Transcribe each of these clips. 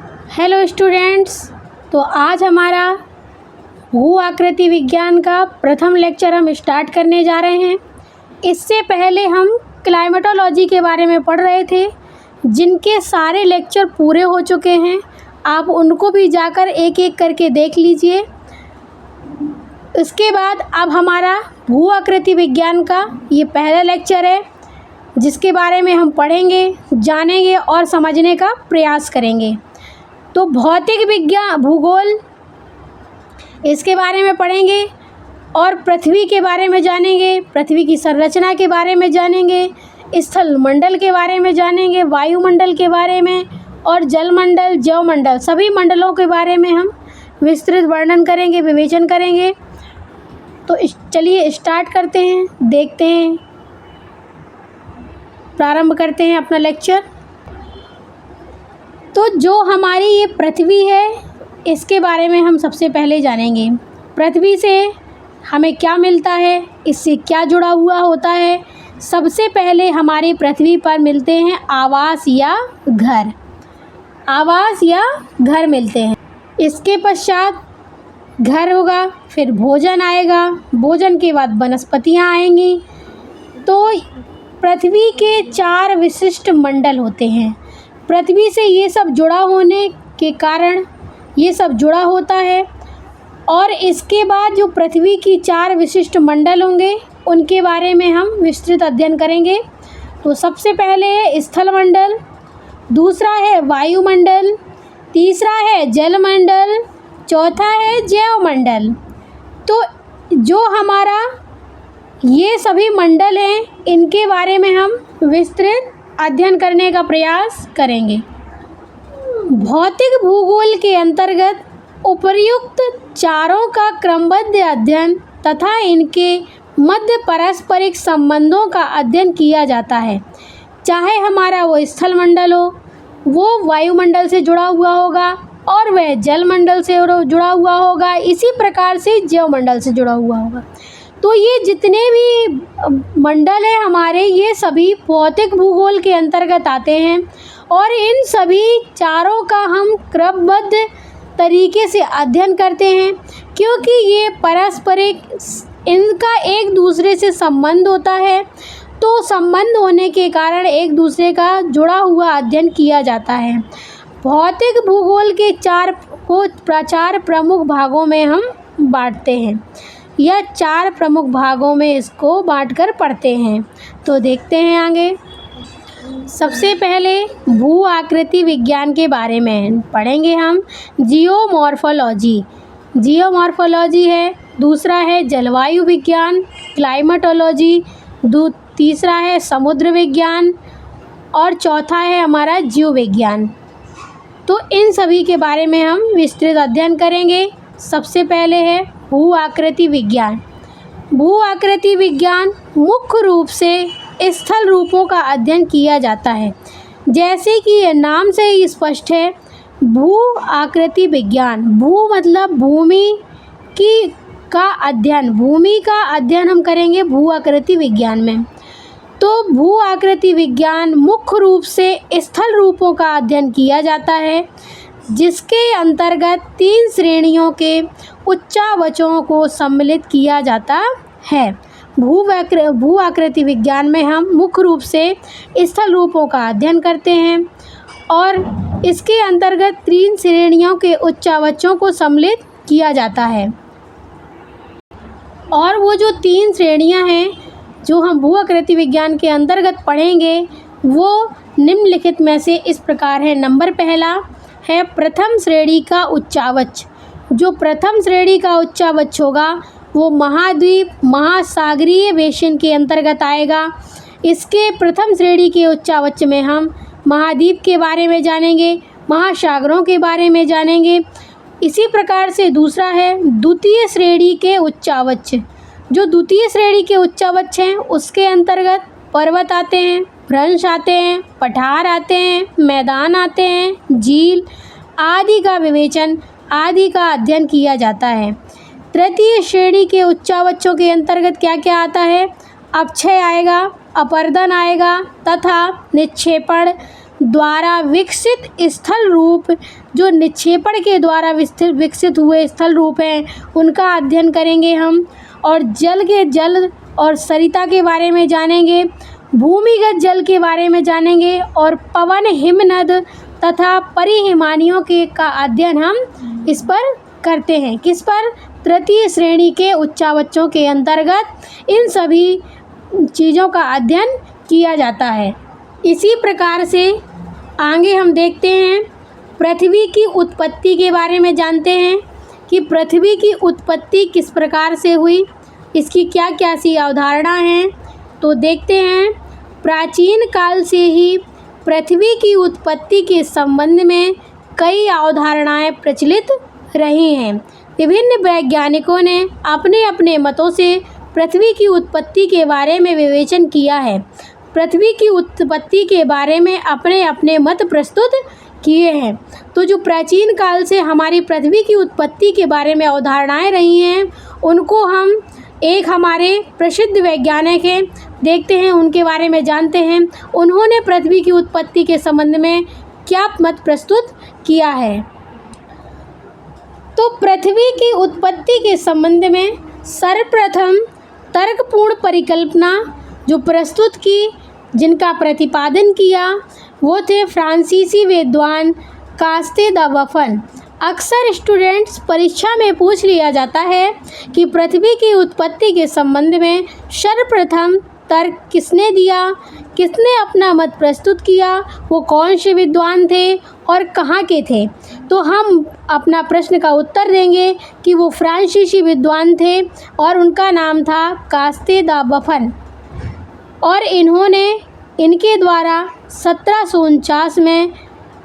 Hello students. तो आज हमारा भू आकृति विज्ञान का प्रथम लेक्चर हम स्टार्ट करने जा रहे हैं। इससे पहले हम क्लाइमेटोलॉजी के बारे में पढ़ रहे थे, जिनके सारे लेक्चर पूरे हो चुके हैं। आप उनको भी जाकर एक एक करके देख लीजिए। इसके बाद अब हमारा भू आकृति विज्ञान का ये पहला लेक्चर है, जिसके बारे में हम पढ़ेंगे, जानेंगे और समझने का प्रयास करेंगे। तो भौतिक विज्ञान, भूगोल, इसके बारे में पढ़ेंगे और पृथ्वी के बारे में जानेंगे, पृथ्वी की संरचना के बारे में जानेंगे, स्थल मंडल के बारे में जानेंगे, वायुमंडल के बारे में और जलमंडल, जैवमंडल, सभी मंडलों के बारे में हम विस्तृत वर्णन करेंगे, विवेचन करेंगे। तो चलिए स्टार्ट करते हैं, देखते हैं, प्रारंभ करते हैं अपना लेक्चर। तो जो हमारी ये पृथ्वी है, इसके बारे में हम सबसे पहले जानेंगे। पृथ्वी से हमें क्या मिलता है, इससे क्या जुड़ा हुआ होता है। सबसे पहले हमारी पृथ्वी पर मिलते हैं आवास या घर, आवास या घर मिलते हैं। इसके पश्चात घर होगा, फिर भोजन आएगा, भोजन के बाद वनस्पतियाँ आएंगी। तो पृथ्वी के 4 विशिष्ट मंडल होते हैं। पृथ्वी से ये सब जुड़ा होने के कारण ये सब जुड़ा होता है। और इसके बाद जो पृथ्वी की 4 विशिष्ट मंडल होंगे, उनके बारे में हम विस्तृत अध्ययन करेंगे। तो सबसे पहले है स्थल मंडल, दूसरा है वायुमंडल, तीसरा है जलमंडल, चौथा है जैवमंडल। तो जो हमारा ये सभी मंडल हैं, इनके बारे में हम विस्तृत अध्ययन करने का प्रयास करेंगे। भौतिक भूगोल के अंतर्गत उपर्युक्त चारों का क्रमबद्ध अध्ययन तथा इनके मध्य पारस्परिक संबंधों का अध्ययन किया जाता है। चाहे हमारा वो स्थल मंडल हो, वो वायुमंडल से जुड़ा हुआ होगा और वह जलमंडल से जुड़ा हुआ होगा, इसी प्रकार से जैवमंडल से जुड़ा हुआ होगा। तो ये जितने भी मंडल हैं हमारे, ये सभी भौतिक भूगोल के अंतर्गत आते हैं और इन सभी चारों का हम क्रमबद्ध तरीके से अध्ययन करते हैं, क्योंकि ये पारस्परिक, इनका एक दूसरे से संबंध होता है। तो संबंध होने के कारण एक दूसरे का जुड़ा हुआ अध्ययन किया जाता है। भौतिक भूगोल के 4 प्रमुख भागों में हम बांटते हैं, या 4 प्रमुख भागों में इसको बांटकर पढ़ते हैं। तो देखते हैं आगे। सबसे पहले भू आकृति विज्ञान के बारे में पढ़ेंगे हम। जियोमॉर्फोलॉजी, जियोमॉर्फोलॉजी है। दूसरा है जलवायु विज्ञान, क्लाइमेटोलॉजी। तीसरा है समुद्र विज्ञान और चौथा है हमारा जीव विज्ञान। तो इन सभी के बारे में हम विस्तृत अध्ययन करेंगे। सबसे पहले है भू आकृति विज्ञान। भू आकृति विज्ञान मुख्य रूप से स्थल रूपों का अध्ययन किया जाता है। जैसे कि यह नाम से ही स्पष्ट है, भू आकृति विज्ञान, भू मतलब भूमि का अध्ययन, भूमि का अध्ययन हम करेंगे भू आकृति विज्ञान में। तो भू आकृति विज्ञान मुख्य रूप से स्थल रूपों का अध्ययन किया जाता है, जिसके अंतर्गत 3 श्रेणियों के उच्चावचों को सम्मिलित किया जाता है। भू आकृति विज्ञान में हम मुख्य रूप से स्थल रूपों का अध्ययन करते हैं और इसके अंतर्गत 3 श्रेणियों के उच्चावचों को सम्मिलित किया जाता है। और वो जो 3 श्रेणियां हैं जो हम भू आकृति विज्ञान के अंतर्गत पढ़ेंगे, वो निम्नलिखित में से इस प्रकार है। नंबर पहला है प्रथम श्रेणी का उच्चावच। जो प्रथम श्रेणी का उच्चावच होगा, वो महाद्वीप महासागरीय बेसिन के अंतर्गत आएगा। इसके प्रथम श्रेणी के उच्चावच में हम महाद्वीप के बारे में जानेंगे, महासागरों के बारे में जानेंगे। इसी प्रकार से दूसरा है द्वितीय श्रेणी के उच्चावच। जो द्वितीय श्रेणी के उच्चावच हैं, उसके अंतर्गत पर्वत आते हैं, भ्रंश आते हैं, पठार आते हैं, मैदान आते हैं, झील आदि का विवेचन आदि का अध्ययन किया जाता है। तृतीय श्रेणी के उच्चावचों के अंतर्गत क्या क्या आता है? अपक्षय आएगा, अपर्दन आएगा तथा निक्षेपण, द्वारा विकसित स्थल रूप, जो निक्षेपण के द्वारा विकसित हुए स्थल रूप हैं उनका अध्ययन करेंगे हम। और जल और सरिता के बारे में जानेंगे, भूमिगत जल के बारे में जानेंगे और पवन, हिमनद तथा परिहिमानियों के का अध्ययन हम इस पर करते हैं। किस पर? तृतीय श्रेणी के उच्चावचों के अंतर्गत इन सभी चीज़ों का अध्ययन किया जाता है। इसी प्रकार से आगे हम देखते हैं, पृथ्वी की उत्पत्ति के बारे में जानते हैं कि पृथ्वी की उत्पत्ति किस प्रकार से हुई, इसकी क्या क्या सी अवधारणा हैं। तो देखते हैं, प्राचीन काल से ही पृथ्वी की उत्पत्ति के संबंध में कई अवधारणाएं प्रचलित रही हैं। विभिन्न वैज्ञानिकों ने अपने अपने मतों से पृथ्वी की उत्पत्ति के बारे में विवेचन किया है। पृथ्वी की उत्पत्ति के बारे में अपने अपने मत प्रस्तुत किए हैं। तो जो प्राचीन काल से हमारी पृथ्वी की उत्पत्ति के बारे में अवधारणाएं रही हैं, उनको हम एक हमारे प्रसिद्ध वैज्ञानिक हैं, देखते हैं उनके बारे में जानते हैं, उन्होंने पृथ्वी की उत्पत्ति के संबंध में क्या मत प्रस्तुत किया है। तो पृथ्वी की उत्पत्ति के संबंध में सर्वप्रथम तर्कपूर्ण परिकल्पना जो प्रस्तुत की, जिनका प्रतिपादन किया, वो थे फ्रांसीसी विद्वान कास्ते द बफन। अक्सर स्टूडेंट्स परीक्षा में पूछ लिया जाता है कि पृथ्वी की उत्पत्ति के संबंध में सर्वप्रथम तर्क किसने दिया, किसने अपना मत प्रस्तुत किया, वो कौन से विद्वान थे और कहाँ के थे। तो हम अपना प्रश्न का उत्तर देंगे कि वो फ्रांसीसी विद्वान थे और उनका नाम था कास्ते द बफन, और इनके द्वारा 1749 में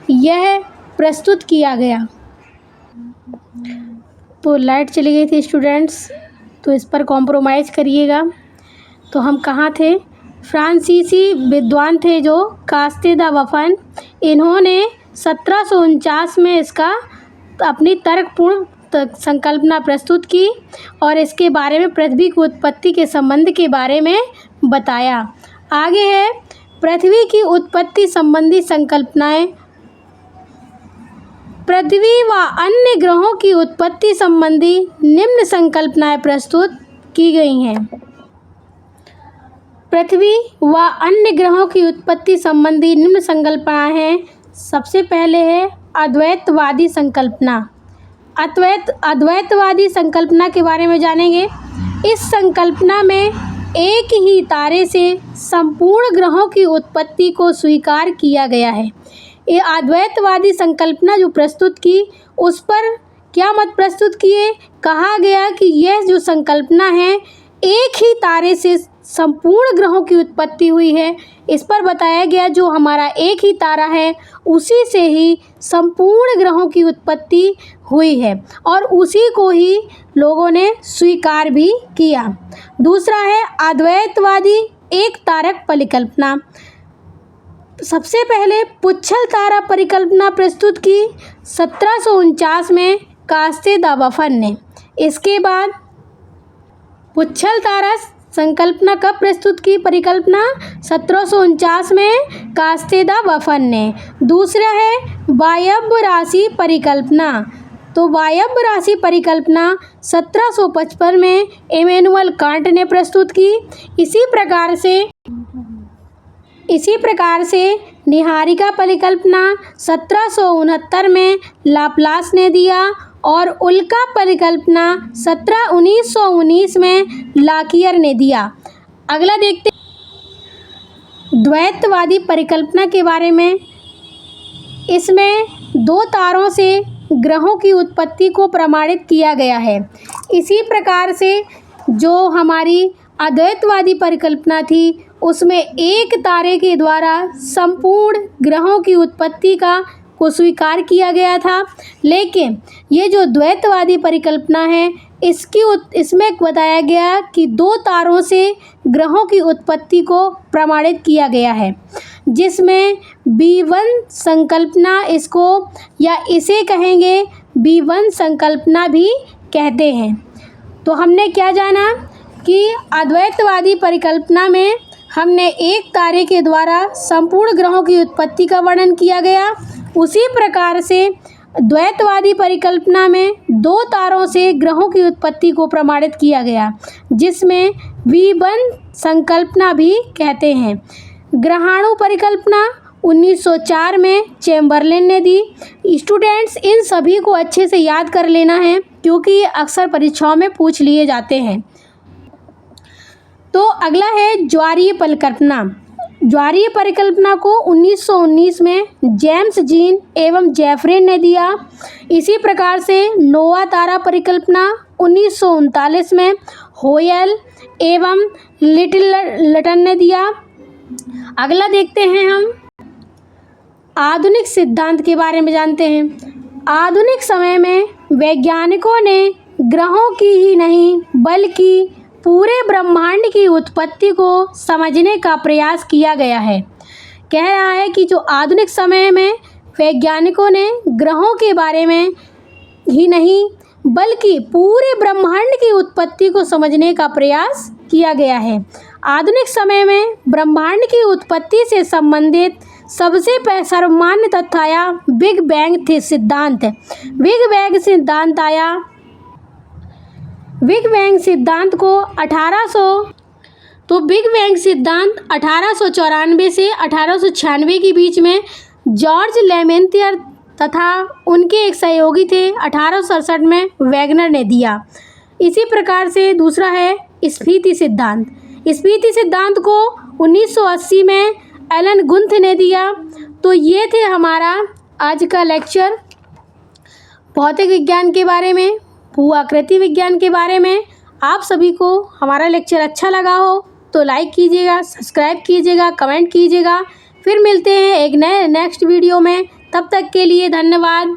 यह प्रस्तुत किया गया। तो लाइट चली गई थी स्टूडेंट्स, तो इस पर कॉम्प्रोमाइज़ करिएगा। तो हम कहाँ थे? फ्रांसीसी विद्वान थे जो कास्ते द बफन, इन्होंने 1749 में इसका अपनी तर्कपूर्ण संकल्पना प्रस्तुत की और इसके बारे में पृथ्वी की उत्पत्ति के संबंध के बारे में बताया। आगे है पृथ्वी की उत्पत्ति संबंधी संकल्पनाएं। पृथ्वी व अन्य ग्रहों की उत्पत्ति संबंधी निम्न संकल्पनाएं प्रस्तुत की गई हैं। पृथ्वी व अन्य ग्रहों की उत्पत्ति संबंधी निम्न संकल्पनाएं हैं। सबसे पहले है अद्वैतवादी संकल्पना। अद्वैतवादी संकल्पना के बारे में जानेंगे। इस संकल्पना में एक ही तारे से संपूर्ण ग्रहों की उत्पत्ति को स्वीकार किया गया है। ये अद्वैतवादी संकल्पना जो प्रस्तुत की, उस पर क्या मत प्रस्तुत किए? कहा गया कि यह जो संकल्पना है, एक ही तारे से संपूर्ण ग्रहों की उत्पत्ति हुई है। इस पर बताया गया जो हमारा एक ही तारा है, उसी से ही संपूर्ण ग्रहों की उत्पत्ति हुई है और उसी को ही लोगों ने स्वीकार भी किया। दूसरा है अद्वैतवादी एक तारक परिकल्पना। सबसे पहले पुच्छल तारा परिकल्पना प्रस्तुत की 1749 में कास्ते द बफन ने। इसके बाद पुच्छल तारा संकल्पना कब प्रस्तुत की? परिकल्पना 1749 में कास्ते द बफन ने। दूसरा है वायव्य राशि परिकल्पना। तो वायव्य राशि परिकल्पना 1755 में इमैनुअल कांट ने प्रस्तुत की। इसी प्रकार से निहारिका परिकल्पना 1769 में लाप्लास ने दिया और उल्का परिकल्पना 1919 में लाकियर ने दिया। अगला देखते हैं द्वैतवादी परिकल्पना के बारे में। इसमें दो तारों से ग्रहों की उत्पत्ति को प्रमाणित किया गया है। इसी प्रकार से जो हमारी अद्वैतवादी परिकल्पना थी, उसमें एक तारे के द्वारा संपूर्ण ग्रहों की उत्पत्ति को स्वीकार किया गया था। लेकिन ये जो द्वैतवादी परिकल्पना है, इसमें बताया गया कि दो तारों से ग्रहों की उत्पत्ति को प्रमाणित किया गया है, जिसमें B1 संकल्पना इसे कहेंगे B1 संकल्पना भी कहते हैं। तो हमने क्या जाना कि अद्वैतवादी परिकल्पना में हमने एक तारे के द्वारा संपूर्ण ग्रहों की उत्पत्ति का वर्णन किया गया, उसी प्रकार से द्वैतवादी परिकल्पना में दो तारों से ग्रहों की उत्पत्ति को प्रमाणित किया गया, जिसमें विबन संकल्पना भी कहते हैं। ग्रहाणु परिकल्पना 1904 में चैम्बरलेन ने दी। स्टूडेंट्स, इन सभी को अच्छे से याद कर लेना है क्योंकि ये अक्सर परीक्षाओं में पूछ लिए जाते हैं। तो अगला है ज्वारीय परिकल्पना। ज्वारीय परिकल्पना को 1919 में जेम्स जीन एवं जेफरे ने दिया। इसी प्रकार से नोवा तारा परिकल्पना 1939 में होयल एवं लिटिलटन ने दिया। अगला देखते हैं हम आधुनिक सिद्धांत के बारे में जानते हैं। आधुनिक समय में वैज्ञानिकों ने ग्रहों की ही नहीं बल्कि पूरे ब्रह्मांड की उत्पत्ति को समझने का प्रयास किया गया है। कह रहा है कि जो आधुनिक समय में वैज्ञानिकों ने ग्रहों के बारे में ही नहीं बल्कि पूरे ब्रह्मांड की उत्पत्ति को समझने का प्रयास किया गया है। आधुनिक समय में ब्रह्मांड की उत्पत्ति से संबंधित सबसे सर्वमान्य तथ्य आया बिग बैंग सिद्धांत। बिग बैंग सिद्धांत को 1894 से 1896 के बीच में जॉर्ज लेमेंतियर तथा उनके एक सहयोगी थे 1867 में वैगनर ने दिया। इसी प्रकार से दूसरा है स्फीति सिद्धांत। स्फीति सिद्धांत को 1980 में एलन गुंथ ने दिया। तो ये थे हमारा आज का लेक्चर भौतिक विज्ञान के बारे में, भूआकृति विज्ञान के बारे में। आप सभी को हमारा लेक्चर अच्छा लगा हो तो लाइक कीजिएगा, सब्सक्राइब कीजिएगा, कमेंट कीजिएगा। फिर मिलते हैं एक नए नेक्स्ट वीडियो में। तब तक के लिए धन्यवाद।